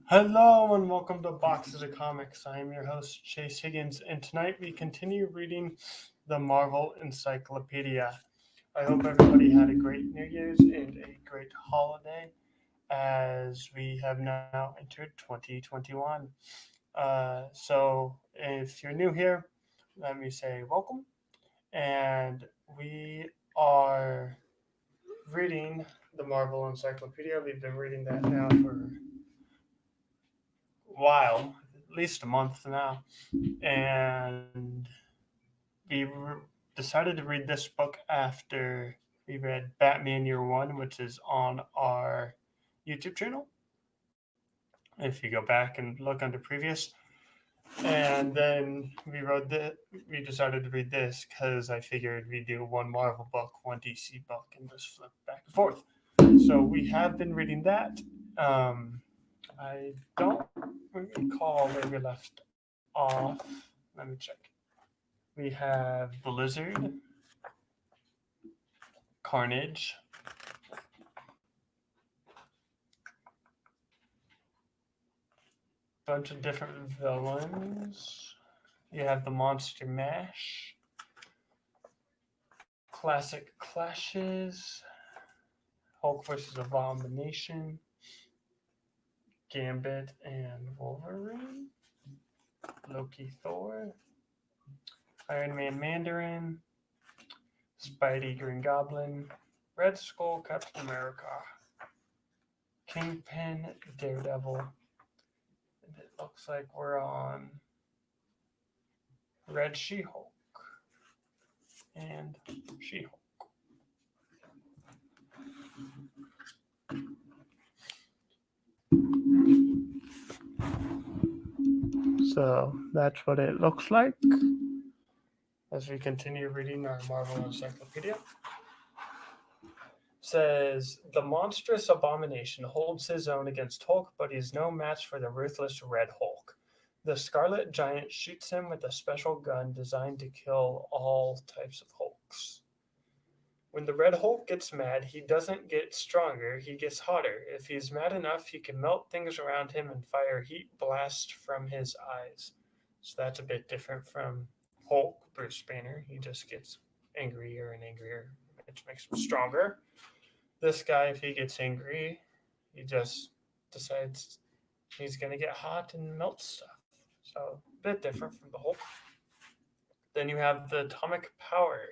Hello and welcome to Boxes of Comics. I am your host, Chase Higgins, and tonight we continue reading the Marvel Encyclopedia. I hope everybody had a great New Year's and a great holiday as we have now entered 2021. So if you're new here, let me say welcome. And we are reading the Marvel Encyclopedia. We've been reading that now for while, at least a month now, and we decided to read this book after we read Batman Year One, which is on our YouTube channel. If you go back and look under previous, and then we decided to read this because I figured we'd do one Marvel book, one DC book, and just flip back and forth. So we have been reading that. I don't recall where we left off. Let me check. We have the Lizard, Carnage, bunch of different villains. You have the Monster Mash, Classic Clashes, Hulk versus Abomination, Gambit and Wolverine, Loki Thor, Iron Man Mandarin, Spidey Green Goblin, Red Skull Captain America, Kingpin Daredevil. And it looks like we're on Red She-Hulk and She-Hulk. So that's what it looks like as we continue reading our Marvel Encyclopedia. It says the monstrous abomination holds his own against Hulk, but he's no match for the ruthless Red Hulk. The Scarlet Giant shoots him with a special gun designed to kill all types of Hulks. When the Red Hulk gets mad, he doesn't get stronger, he gets hotter. If he's mad enough, he can melt things around him and fire heat blasts from his eyes. So that's a bit different from Hulk, Bruce Banner. He just gets angrier and angrier, which makes him stronger. This guy, if he gets angry, he just decides he's going to get hot and melt stuff. So a bit different from the Hulk. Then you have the Atomic Power.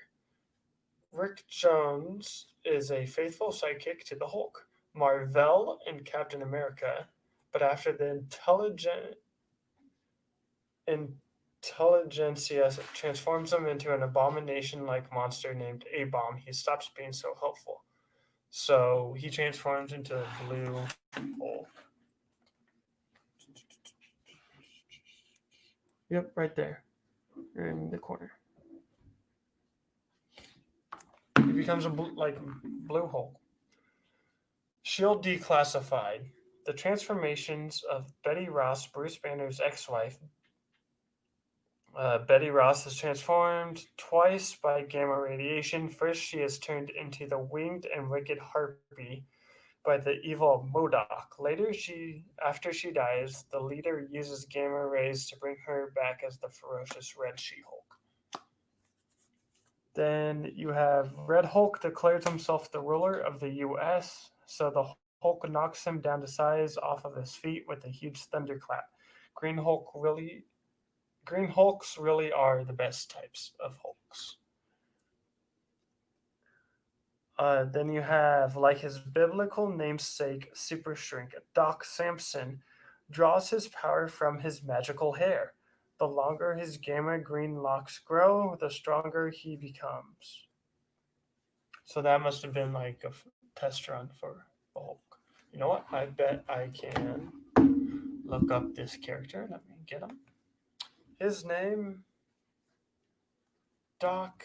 Rick Jones is a faithful sidekick to the Hulk, Marvel, and Captain America, but after the intelligentsia transforms him into an abomination-like monster named A-Bomb, he stops being so helpful. So he transforms into a blue Hulk. Yep, right there, in the corner. He becomes a blue Hulk. Shield declassified. The transformations of Betty Ross, Bruce Banner's ex-wife. Betty Ross is transformed twice by gamma radiation. First, she is turned into the winged and wicked Harpy by the evil MODOK. Later, after she dies, the leader uses gamma rays to bring her back as the ferocious Red She-Hulk. Then you have Red Hulk declares himself the ruler of the U.S., so the Hulk knocks him down to size off of his feet with a huge thunderclap. Green Hulks really are the best types of Hulks. Then you have, like his biblical namesake, Super Shrink, Doc Samson draws his power from his magical hair. The longer his gamma green locks grow, the stronger he becomes. So that must have been like a test run for the Hulk. You know what? I bet I can look up this character. Let me get him. His name, Doc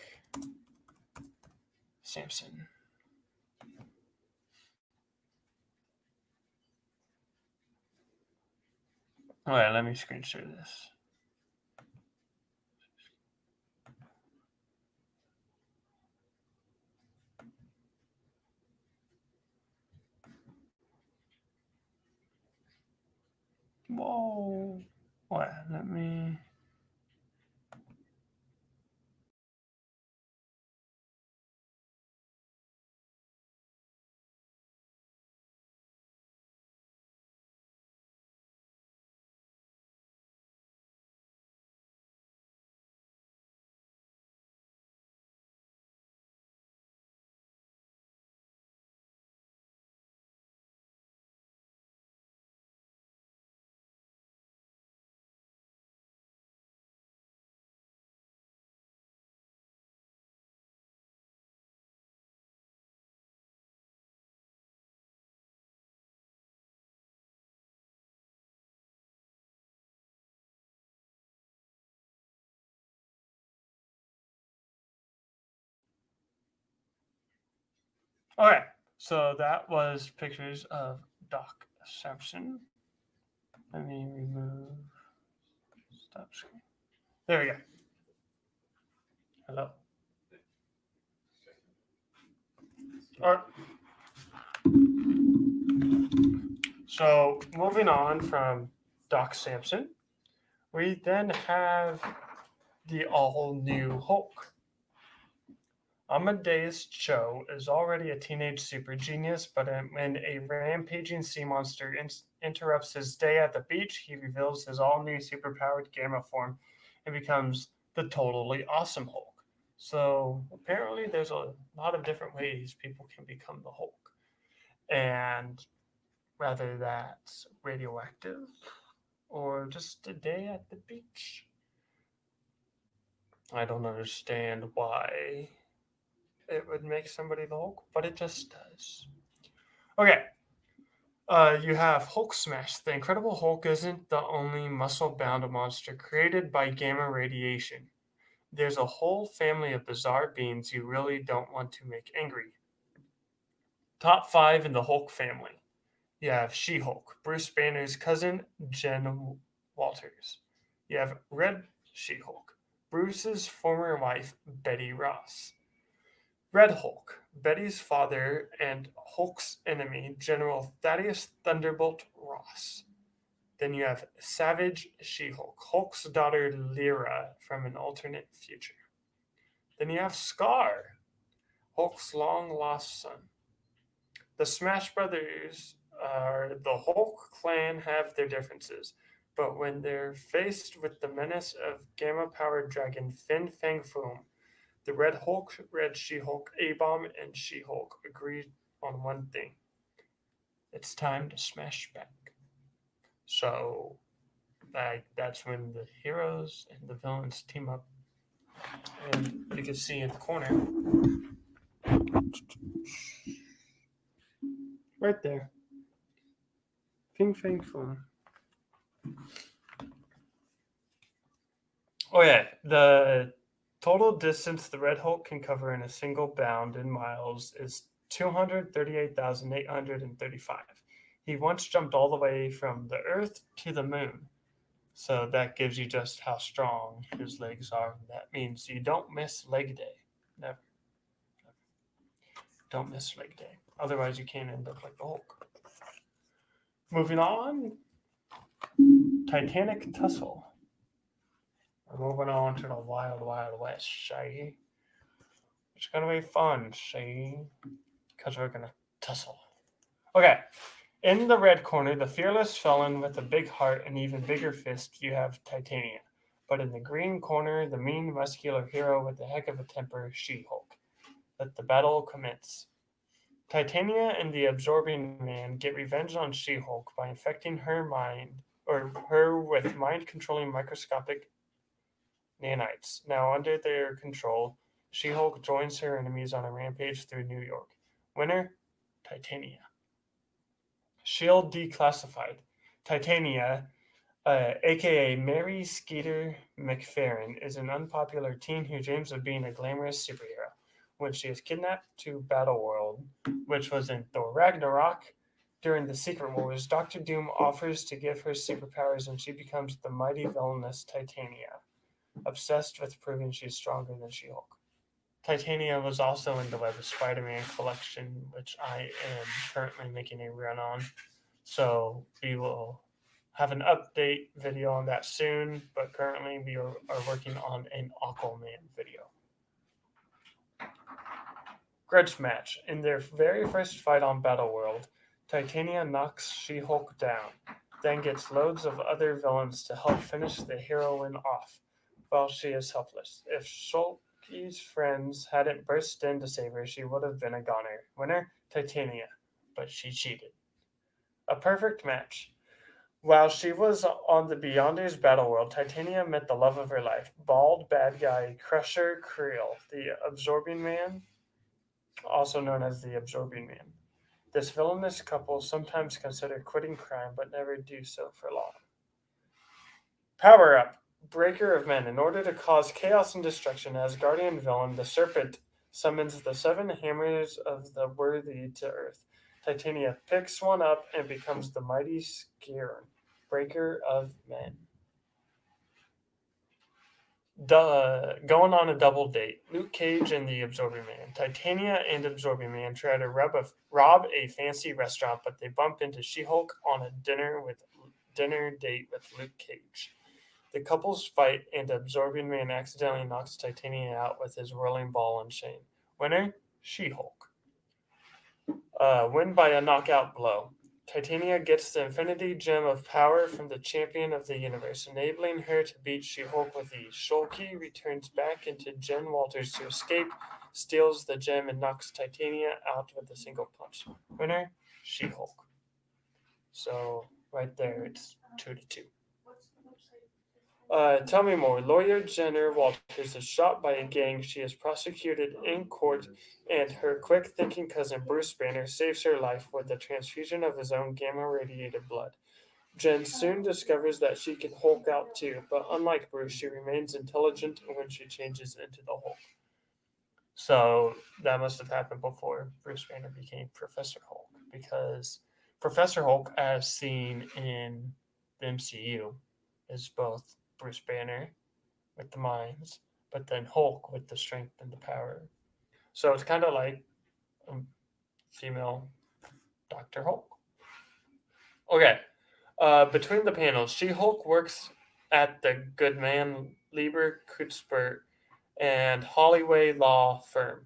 Samson. All right, let me screen share this. Whoa. What? Let me. Okay, so that was pictures of Doc Samson. Let me remove stop screen. There we go. Hello. All right. So moving on from Doc Samson, we then have the all-new Hulk. Amadeus Cho is already a teenage super genius, but when a rampaging sea monster interrupts his day at the beach, he reveals his all-new superpowered gamma form and becomes the totally awesome Hulk. So apparently, there's a lot of different ways people can become the Hulk, and whether that's radioactive or just a day at the beach. I don't understand why it would make somebody the Hulk, but it just does. Okay, you have Hulk Smash. The Incredible Hulk isn't the only muscle bound monster created by gamma radiation. There's a whole family of bizarre beings you really don't want to make angry. Top 5 in the Hulk family. You have She Hulk, Bruce Banner's cousin, Jen Walters. You have Red She Hulk, Bruce's former wife, Betty Ross. Red Hulk, Betty's father and Hulk's enemy, General Thaddeus Thunderbolt Ross. Then you have Savage She Hulk, Hulk's daughter Lyra from an alternate future. Then you have Scar, Hulk's long lost son. The Smash Brothers are the Hulk clan have their differences, but when they're faced with the menace of gamma powered dragon Fin Fang Foom, the Red Hulk, Red She Hulk, A Bomb, and She Hulk agree on one thing: it's time to smash back. So, that's when the heroes and the villains team up. And you can see in the corner, right there, Ping Fang Foom. Oh, yeah, the total distance the Red Hulk can cover in a single bound in miles is 238,835. He once jumped all the way from the Earth to the moon. So that gives you just how strong his legs are. That means you don't miss leg day. Never. Don't miss leg day. Otherwise, you can't end up like the Hulk. Moving on, Titanic Tussle. We're moving on to the Wild Wild West, see? It's going to be fun, see? Because we're going to tussle. Okay, in the red corner, the fearless felon with a big heart and even bigger fist, you have Titania. But in the green corner, the mean, muscular hero with a heck of a temper, She-Hulk. Let the battle commence. Titania and the Absorbing Man get revenge on She-Hulk by infecting her with mind-controlling microscopic nanites. Now under their control, She-Hulk joins her enemies on a rampage through New York. Winner, Titania. Shield declassified. Titania, aka Mary Skeeter McFerrin, is an unpopular teen who dreams of being a glamorous superhero. When she is kidnapped to Battleworld, which was in Thor Ragnarok, during the Secret Wars, Doctor Doom offers to give her superpowers and she becomes the mighty villainous Titania, obsessed with proving she's stronger than She-Hulk. Titania was also in the Web of Spider-Man collection, which I am currently making a run on. So we will have an update video on that soon, but currently we are working on an Aquaman video. Grudge match. In their very first fight on Battleworld, Titania knocks She-Hulk down, then gets loads of other villains to help finish the heroine off, while she is helpless. If Shulky's friends hadn't burst in to save her, she would have been a goner. Winner, Titania, but she cheated. A perfect match. While she was on the Beyonders Battleworld, Titania met the love of her life, bald bad guy Crusher Creel, the Absorbing Man, also known as the Absorbing Man. This villainous couple sometimes consider quitting crime, but never do so for long. Power Up. Breaker of Men. In order to cause chaos and destruction, Asgardian villain, the Serpent, summons the 7 hammers of the worthy to Earth. Titania picks one up and becomes the mighty Skirn, Breaker of Men. Going on a double date. Luke Cage and the Absorbing Man. Titania and Absorbing Man try to rob a fancy restaurant, but they bump into She-Hulk on a dinner date with Luke Cage. The couples fight, and Absorbing Man accidentally knocks Titania out with his whirling ball and chain. Winner, She-Hulk. Win by a knockout blow. Titania gets the Infinity Gem of Power from the Champion of the Universe, enabling her to beat She-Hulk with ease. Shulky returns back into Jen Walters to escape, steals the gem, and knocks Titania out with a single punch. Winner, She-Hulk. So, right there, it's 2-2. Tell me more. Lawyer Jenner Walters is shot by a gang. She is prosecuted in court, and her quick-thinking cousin Bruce Banner saves her life with a transfusion of his own gamma-radiated blood. Jen soon discovers that she can Hulk out too, but unlike Bruce, she remains intelligent when she changes into the Hulk. So that must have happened before Bruce Banner became Professor Hulk, because Professor Hulk, as seen in the MCU, is both Bruce Banner with the minds, but then Hulk with the strength and the power. So it's kind of like female Dr. Hulk. Okay. Between the panels, She-Hulk works at the Goodman, Lieber, Kutzberg, and Holloway law firm.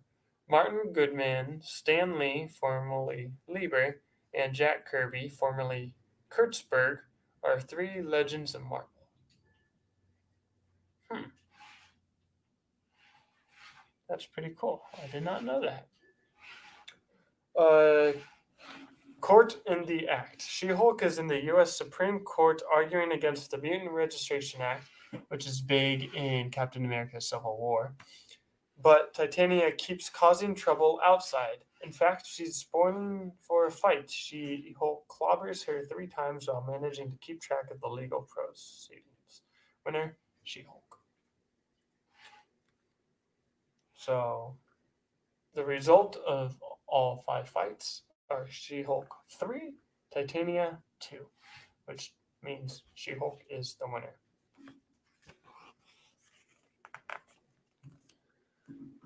Martin Goodman, Stan Lee, formerly Lieber, and Jack Kirby, formerly Kurtzberg, are 3 legends of Marvel. That's pretty cool. I did not know that. Court in the Act. She-Hulk is in the U.S. Supreme Court arguing against the Mutant Registration Act, which is big in Captain America Civil War. But Titania keeps causing trouble outside. In fact, she's spoiling for a fight. She-Hulk clobbers her 3 times while managing to keep track of the legal proceedings. Winner, She-Hulk. So, the result of all 5 fights are She-Hulk 3, Titania 2, which means She-Hulk is the winner.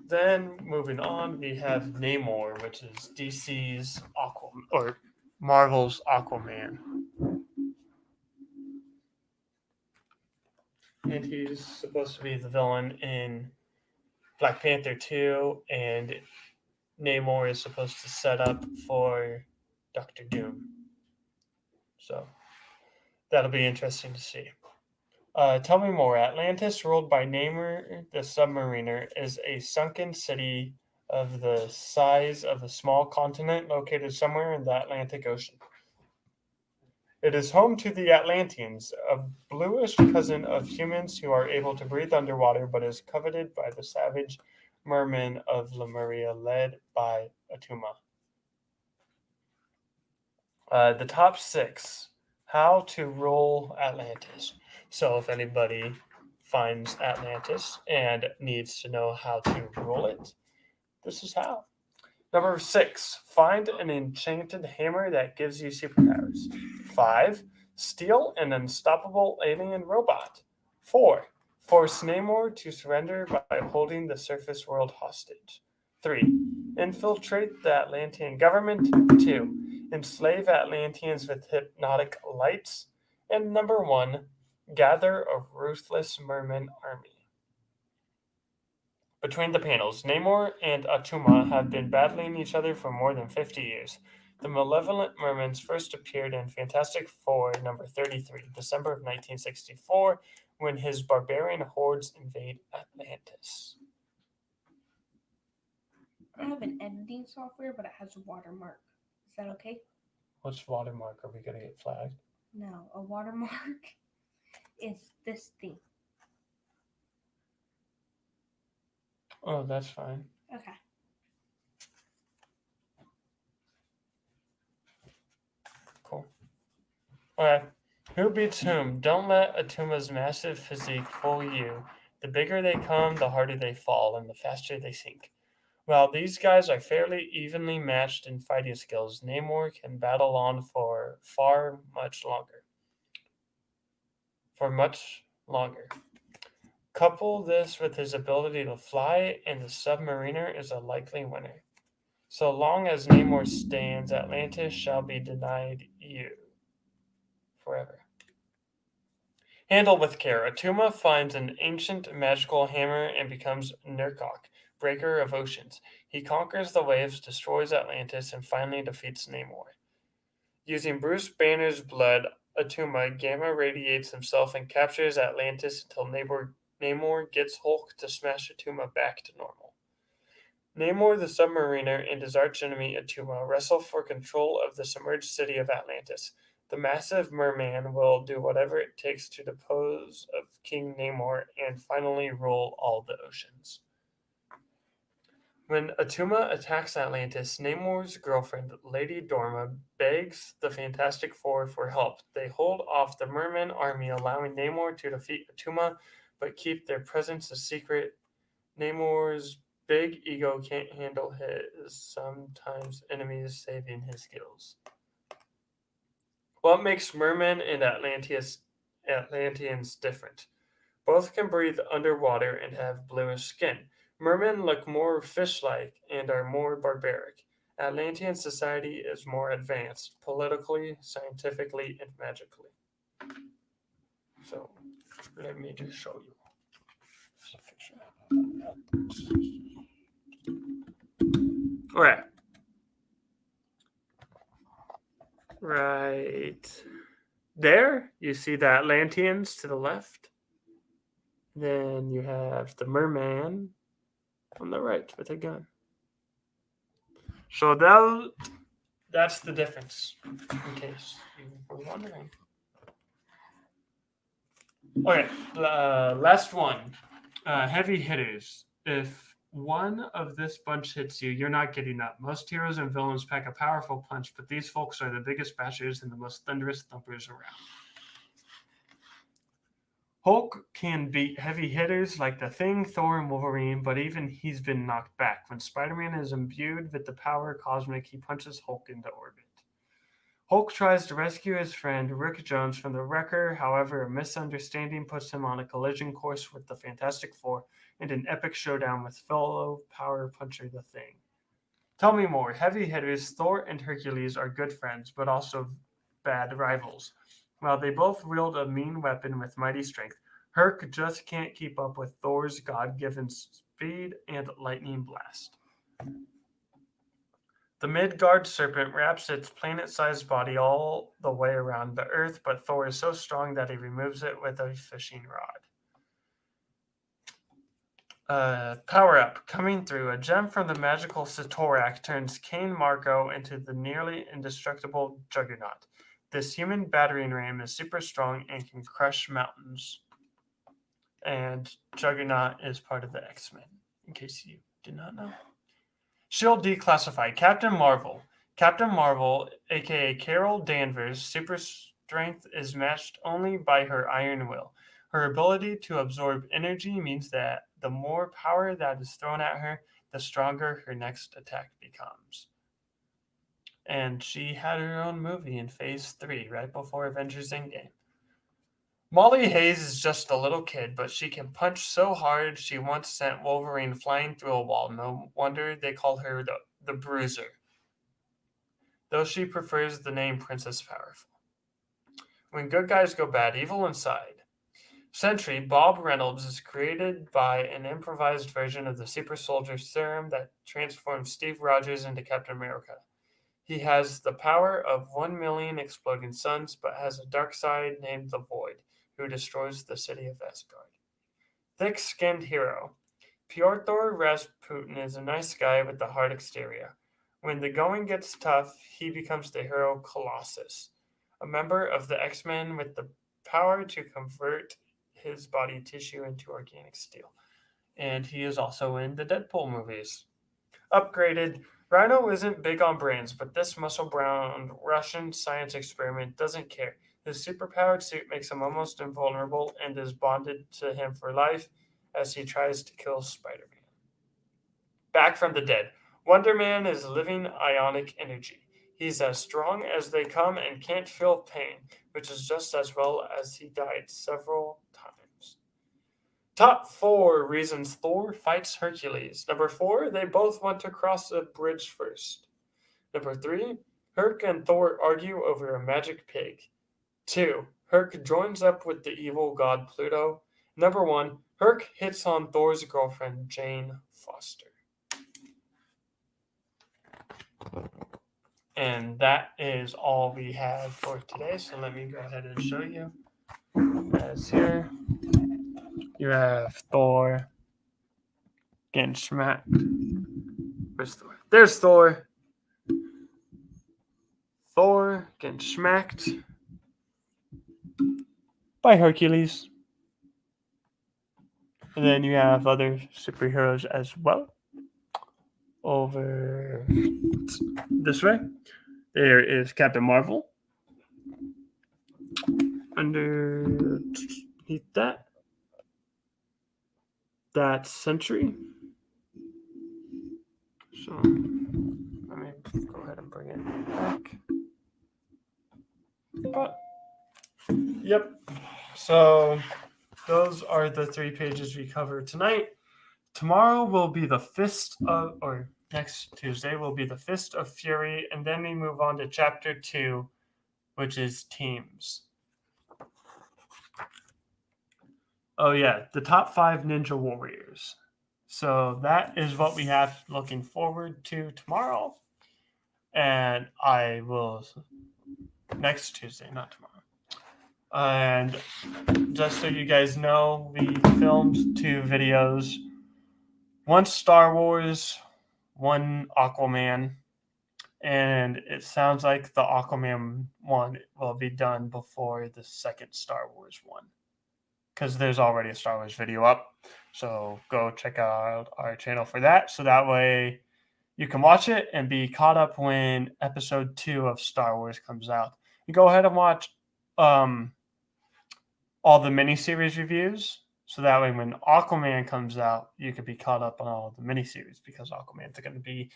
Then, moving on, we have Namor, which is DC's Aquaman, or Marvel's Aquaman. And he's supposed to be the villain in Black Panther 2, and Namor is supposed to set up for Doctor Doom. So that'll be interesting to see. Tell me more. Atlantis, ruled by Namor the Submariner, is a sunken city of the size of a small continent located somewhere in the Atlantic Ocean. It is home to the Atlanteans, a bluish cousin of humans who are able to breathe underwater, but is coveted by the savage mermen of Lemuria, led by Atuma. The top 6. How to rule Atlantis. So if anybody finds Atlantis and needs to know how to rule it, this is how. Number 6, find an enchanted hammer that gives you superpowers. 5, steal an unstoppable alien robot. 4, force Namor to surrender by holding the surface world hostage. 3, infiltrate the Atlantean government. 2, enslave Atlanteans with hypnotic lights. And number 1, gather a ruthless merman army. Between the panels, Namor and Atuma have been battling each other for more than 50 years. The malevolent mermans first appeared in Fantastic Four number 33, December of 1964, when his barbarian hordes invade Atlantis. I have an editing software, but it has a watermark. Is that okay? Which watermark are we going to get flagged? No, a watermark is this thing. Oh, that's fine. Okay. Cool. Alright. Who beats whom? Don't let Atuma's massive physique fool you. The bigger they come, the harder they fall, and the faster they sink. While these guys are fairly evenly matched in fighting skills, Namor can battle on for much longer. For much longer. Couple this with his ability to fly, and the submariner is a likely winner. So long as Namor stands, Atlantis shall be denied you forever. Handle with care. Atuma finds an ancient magical hammer and becomes Nurkok, breaker of oceans. He conquers the waves, destroys Atlantis, and finally defeats Namor. Using Bruce Banner's blood, Atuma gamma radiates himself and captures Atlantis until Namor gets Hulk to smash Atuma back to normal. Namor the Submariner and his archenemy Atuma wrestle for control of the submerged city of Atlantis. The massive merman will do whatever it takes to depose of King Namor and finally rule all the oceans. When Atuma attacks Atlantis, Namor's girlfriend, Lady Dorma, begs the Fantastic Four for help. They hold off the merman army, allowing Namor to defeat Atuma, but keep their presence a secret. Namor's big ego can't handle his sometimes enemies saving his skills. What makes mermen and Atlanteans different? Both can breathe underwater and have bluish skin. Mermen look more fish-like and are more barbaric. Atlantean society is more advanced, politically, scientifically, and magically. So, let me just show you. Alright. Right there, you see the Atlanteans to the left. Then you have the merman on the right with a gun. So that's the difference, in case you were wondering. Okay, last one. Heavy hitters. If one of this bunch hits you, you're not getting up. Most heroes and villains pack a powerful punch, but these folks are the biggest bashers and the most thunderous thumpers around. Hulk can beat heavy hitters like the Thing, Thor, and Wolverine, but even he's been knocked back. When Spider-Man is imbued with the power cosmic, he punches Hulk into orbit. Hulk tries to rescue his friend Rick Jones from the Wrecker, however, a misunderstanding puts him on a collision course with the Fantastic Four and an epic showdown with fellow power puncher the Thing. Tell me more. Heavy hitters Thor and Hercules are good friends, but also bad rivals. While they both wield a mean weapon with mighty strength, Herc just can't keep up with Thor's god-given speed and lightning blast. The Midgard serpent wraps its planet-sized body all the way around the Earth, but Thor is so strong that he removes it with a fishing rod. Power up. Coming through. A gem from the magical Satorak turns Kane Marco into the nearly indestructible Juggernaut. This human battering ram is super strong and can crush mountains. And Juggernaut is part of the X-Men, in case you did not know. Shield declassified. Captain Marvel. Captain Marvel, aka Carol Danvers' super strength is matched only by her iron will. Her ability to absorb energy means that the more power that is thrown at her, the stronger her next attack becomes. And she had her own movie in Phase 3, right before Avengers Endgame. Molly Hayes is just a little kid, but she can punch so hard she once sent Wolverine flying through a wall. No wonder they call her the Bruiser, though she prefers the name Princess Powerful. When good guys go bad, evil inside. Sentry Bob Reynolds is created by an improvised version of the super soldier serum that transforms Steve Rogers into Captain America. He has the power of 1 million exploding suns, but has a dark side named the Void, who destroys the city of Asgard. Thick-skinned hero. Pyotr Rasputin is a nice guy with a hard exterior. When the going gets tough, he becomes the hero Colossus, a member of the X-Men with the power to convert his body tissue into organic steel. And he is also in the Deadpool movies. Upgraded. Rhino isn't big on brains, but this muscle-bound Russian science experiment doesn't care. His superpowered suit makes him almost invulnerable and is bonded to him for life as he tries to kill Spider-Man. Back from the dead. Wonder Man is living ionic energy. He's as strong as they come and can't feel pain, which is just as well as he died several times. Top 4 reasons Thor fights Hercules. Number 4, they both want to cross a bridge first. Number 3, Herc and Thor argue over a magic pig. 2, Herc joins up with the evil god Pluto. Number 1, Herc hits on Thor's girlfriend, Jane Foster. And that is all we have for today. So let me go ahead and show you. As here, you have Thor getting smacked. Where's Thor? There's Thor. Thor getting smacked by Hercules. And then you have other superheroes as well. Over this way, there is Captain Marvel. Underneath that, that's Sentry. So let me go ahead and bring it back. But yep. So those are the 3 pages we covered tonight. Tomorrow will be the Fist of, or next Tuesday will be the Fist of Fury, and then we move on to Chapter 2, which is Teams. Oh yeah, the top 5 Ninja Warriors. So that is what we have looking forward to tomorrow. And I will, next Tuesday, not tomorrow. And just so you guys know, we filmed 2 videos. One Star Wars, one Aquaman. And it sounds like the Aquaman one will be done before the second Star Wars one, because there's already a Star Wars video up. So go check out our channel for that. So that way you can watch it and be caught up when episode 2 of Star Wars comes out. You go ahead and watch all the miniseries reviews. So that way when Aquaman comes out, you can be caught up on all the miniseries, because Aquaman's going to be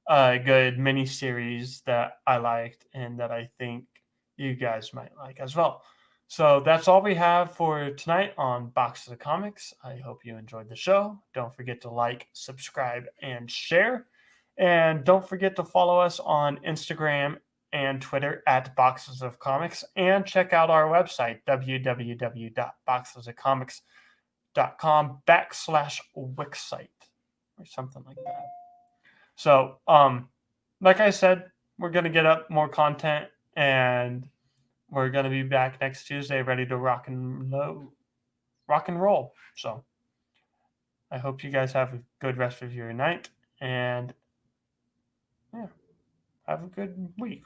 a good miniseries that I liked and that I think you guys might like as well. So that's all we have for tonight on Boxes of Comics. I hope you enjoyed the show. Don't forget to like, subscribe, and share. And don't forget to follow us on Instagram and Twitter at Boxes of Comics. And check out our website, www.boxesofcomics.com/wixsite or something like that. So, like I said, we're going to get up more content, and we're going to be back next Tuesday ready to rock and roll. So I hope you guys have a good rest of your night, and yeah, have a good week.